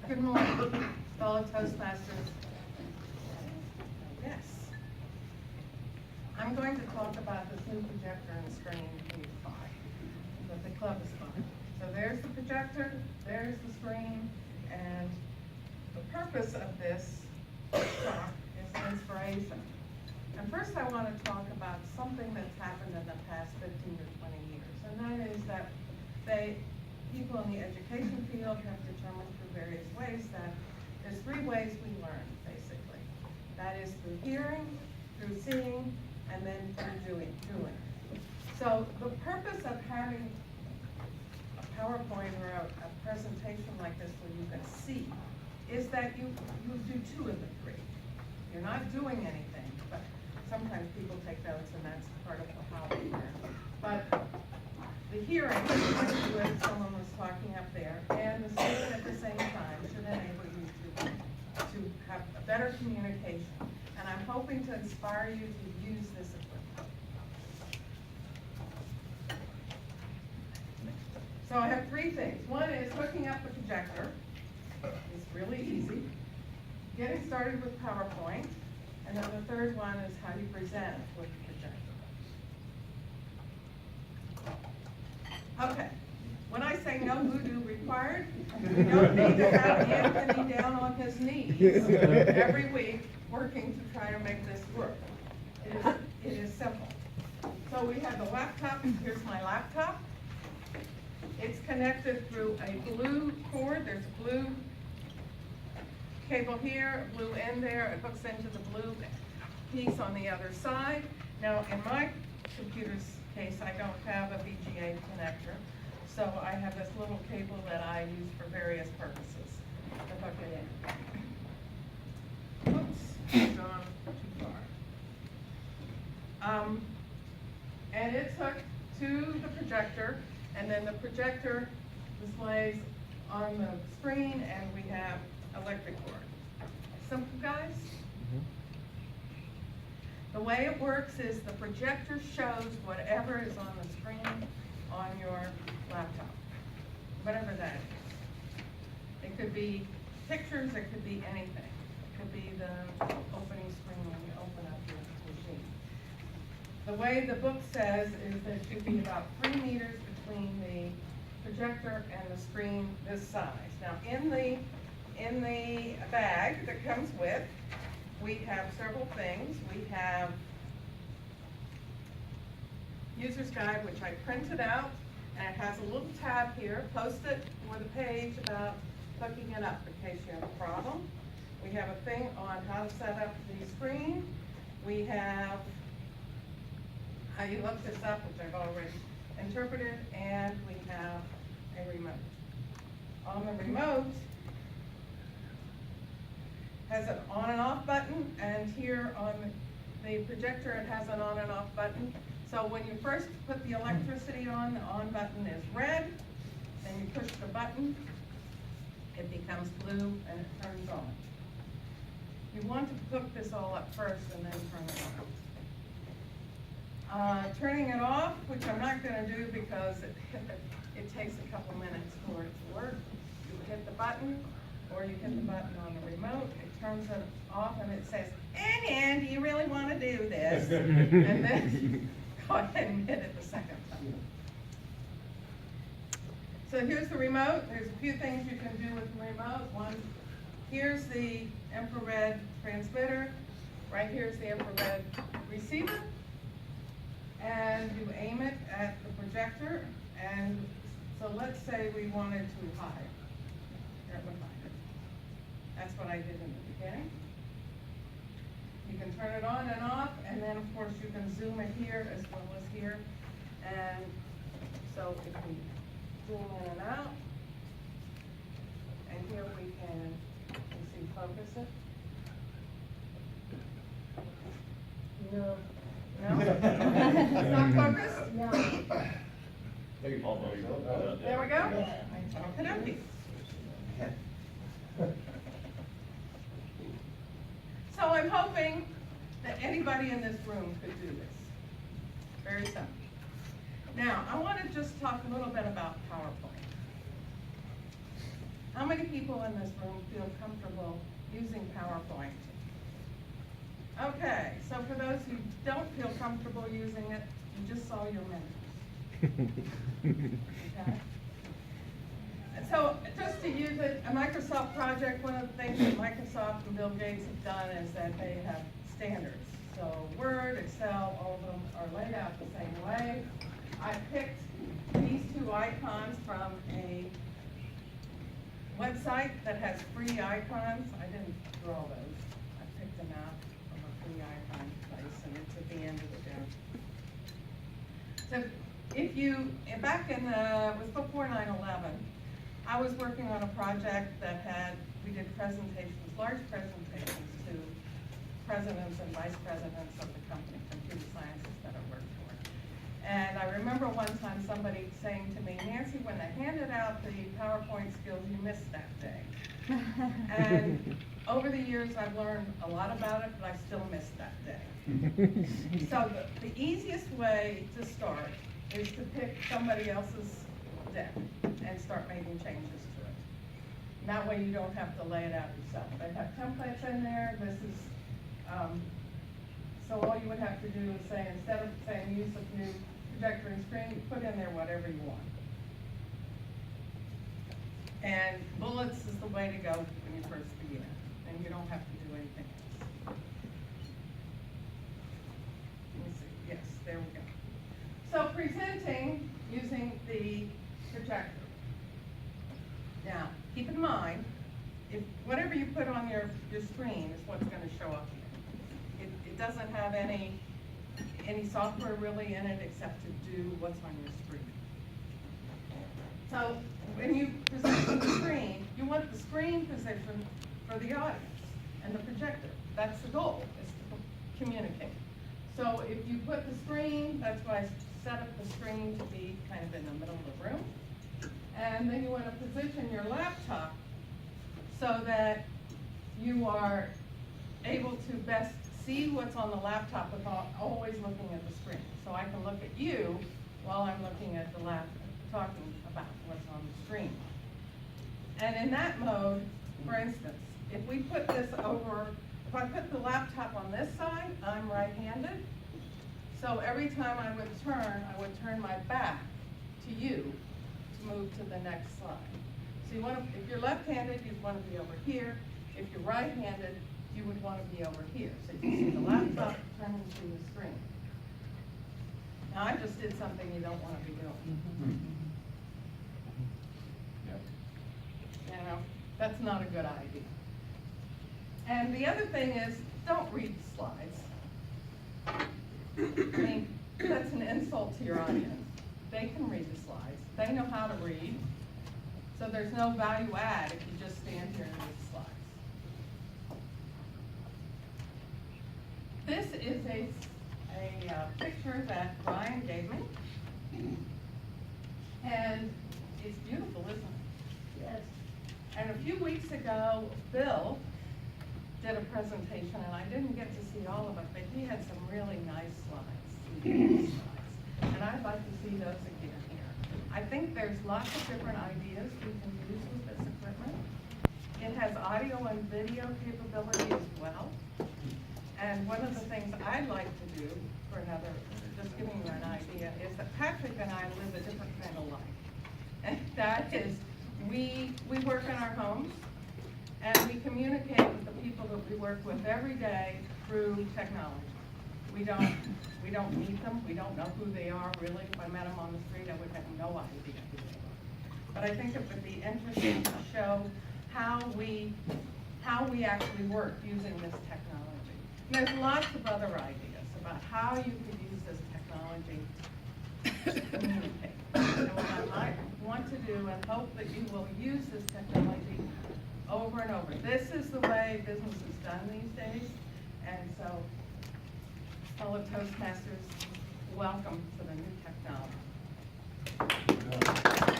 Good morning, fellow Toastmasters. Yes. I'm going to talk about this new projector and screen we've bought, that the club has bought. So there's the projector, there's the screen, and the purpose of this talk is inspiration. And first I want to talk about something that's happened in the past 15 to 20 years, and that is that people in the education field have determined through various ways that there's three ways we learn, basically. That is through hearing, through seeing, and then through doing. So the purpose of having a PowerPoint or a presentation like this where you can see is that you do two of the three. You're not doing anything, but sometimes people take notes and that's part of how they learn. But the hearing, like someone was talking up there, and the seeing at the same time should enable you to have a better communication. And I'm hoping to inspire you to use this equipment. So I have three things. One is hooking up the projector. It's really easy. Getting started with PowerPoint. And then the third one is how you present with the projector. Okay, when I say no voodoo required, we don't need to have Anthony down on his knees every week working to try to make this work. It is simple. So we have the laptop. Here's my laptop. It's connected through a blue cord. There's a blue cable here, a blue end there. It hooks into the blue piece on the other side. Now, in my computer's case, I don't have a VGA connector, so I have this little cable that I use for various purposes to hook it in. Oops, gone too far. And it's hooked to the projector, and then the projector displays on the screen, and we have electric cord. Simple, guys? The way it works is the projector shows whatever is on the screen on your laptop, whatever that is. It could be pictures, it could be anything. It could be the opening screen when you open up your machine. The way the book says is there should be about 3 meters between the projector and the screen this size. Now in the bag that comes with, we have several things. We have user's guide, which I printed out, and it has a little tab here, post-it for the page about hooking it up in case you have a problem. We have a thing on how to set up the screen. We have how you look this up, which I've already interpreted, and we have a remote. On the remote, has an on and off button, and here on the projector it has an on and off button. So when you first put the electricity on, the on button is red, then you push the button, it becomes blue, and it turns on. You want to hook this all up first and then turn it on. Turning it off, which I'm not going to do because it takes a couple minutes for it to work. You hit the button, or you hit the button on the remote, it turns it off and it says, and do you really want to do this? And then go ahead and hit it the second time. So here's the remote. There's a few things you can do with the remote. One, here's the infrared transmitter. Right here's the infrared receiver. And you aim it at the projector. And so let's say we wanted to hide. Here, it would hide it. That's what I did in the beginning. You can turn it on and off, and then of course you can zoom it here as well as here. And so if we zoom in and out, and here we can, you see, focus it. No. No? It's not focused? No. There we go. Okey-dokey. So I'm hoping that anybody in this room could do this. Very simple. Now, I want to just talk a little bit about PowerPoint. How many people in this room feel comfortable using PowerPoint? Okay, so for those who don't feel comfortable using it, you just saw your mentors. Okay? And so just to use it, a Microsoft project, one of the things that Microsoft and Bill Gates have done is that they have standards. So Word, Excel, all of them are laid out the same way. I picked these two icons from a website that has free icons. I didn't draw those. I picked them out from a free icon place, and it's at the end of the day. So if you, back in the, it was before 9/11, I was working on a project that we did presentations, large presentations to presidents and vice presidents of the company, computer scientists that I worked for. And I remember one time somebody saying to me, Nancy, when they handed out the PowerPoint skills, you missed that day. And over the years, I've learned a lot about it, but I still miss that day. So the easiest way to start is to pick somebody else's deck and start making changes to it. And that way you don't have to lay it out yourself. They have templates in there. This is, so all you would have to do is say, instead of saying use of new projector and screen, you put in there whatever you want. And bullets is the way to go when you first begin, and you don't have to do anything else. Let me see, yes, there we go. So presenting using the projector. Now, keep in mind, if whatever you put on your screen is what's going to show up here. It doesn't have any software really in it except to do what's on your screen. So when you position the screen, you want the screen position for the audience and the projector. That's the goal, is to communicate. So if you put the screen, that's why I set up the screen to be kind of in the middle of the room. And then you want to position your laptop so that you are able to best see what's on the laptop without always looking at the screen. So I can look at you while I'm looking at the laptop, talking about what's on the screen. And in that mode, for instance, if we put this over, if I put the laptop on this side, I'm right-handed. So every time I would turn my back to you to move to the next slide. So you want to, if you're left-handed, you'd want to be over here. If you're right-handed, you would want to be over here. So you can see the laptop turning to the screen. Now I just did something you don't want to be doing. You know, that's not a good idea. And the other thing is, don't read the slides. I mean, that's an insult to your audience. They can read the slides. They know how to read. So there's no value add if you just stand here and read the slides. This is a picture that Brian gave me. And it's beautiful, isn't it? Yes. And a few weeks ago, Bill did a presentation, and I didn't get to see all of it, but he had some really nice slides. And I'd like to see those again here. I think there's lots of different ideas we can use with this equipment. It has audio and video capability as well. And one of the things I'd like to do for another, just giving you an idea, is that Patrick and I live a different kind of life. And that is, we work in our homes, and we communicate with the people that we work with every day through technology. We don't meet them. We don't know who they are, really. If I met them on the street, I would have no idea who they are. But I think it would be interesting to show how we actually work using this technology. And there's lots of other ideas about how you could use this technology to communicate. And what I might want to do and hope that you will use this technology over and over. This is the way business is done these days. And so, fellow Toastmasters, welcome to the new technology.